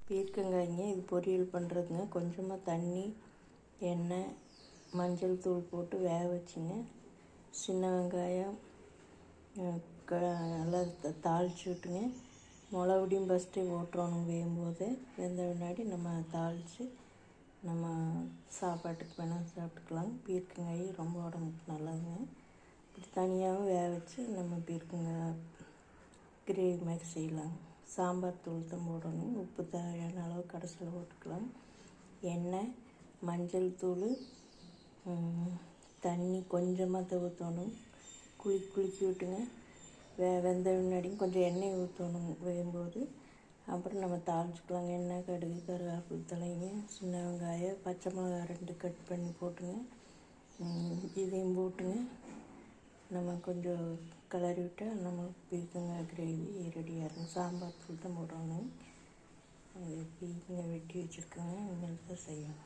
பீர்க்கங்காய்ங்க இது பொரியல் பண்ணுறதுங்க. கொஞ்சமாக தண்ணி, எண்ணெய், மஞ்சள் தூள் போட்டு வேக வச்சுங்க. சின்ன வெங்காயம் நல்லா தாளித்து விட்டுங்க. மிளகுடியும் ஃபஸ்ட்டே போட்டுறணும். வேகும்போது வெந்த முன்னாடி நம்ம தாளித்து நம்ம சாப்பாட்டுக்கு வேணால் சாப்பிட்டுக்கலாம். பீர்க்கங்காய் ரொம்ப உடம்புக்கு நல்லதுங்க. இப்படி தனியாகவும் வேக வச்சு நம்ம பீர்க்கங்காய் கிரேவி மாதிரி செய்யலாம். சாம்பார் தூள் தான் போடணும். உப்பு தேவையான அளவு கடைசியில் போட்டுக்கலாம். எண்ணெய், மஞ்சள் தூள், தண்ணி கொஞ்சமாக தான் ஊற்றணும். குலுக்கி விட்டுங்க. வெந்த முன்னாடியும் கொஞ்சம் எண்ணெய் ஊற்றணும் வேகும்போது. அப்புறம் நம்ம தாளிச்சுக்கலாங்க. எண்ணெய், கடுகு, கருவேப்பிலை தலைங்க, சின்ன வெங்காயம், பச்சை மிளகாய் 2 கட் பண்ணி போட்டுங்க. இதையும் போட்டுங்க நம்ம கொஞ்சம் கிளறி விட்டால் நம்ம பீர்க்கங்காய் கிரேவி ரெடியாக இருக்கும். சாம்பார் தூள் தான் போடணும். பீர்க்கங்காய் வெட்டி வச்சுருக்கோங்க. இனிமேல் தான் செய்யணும்.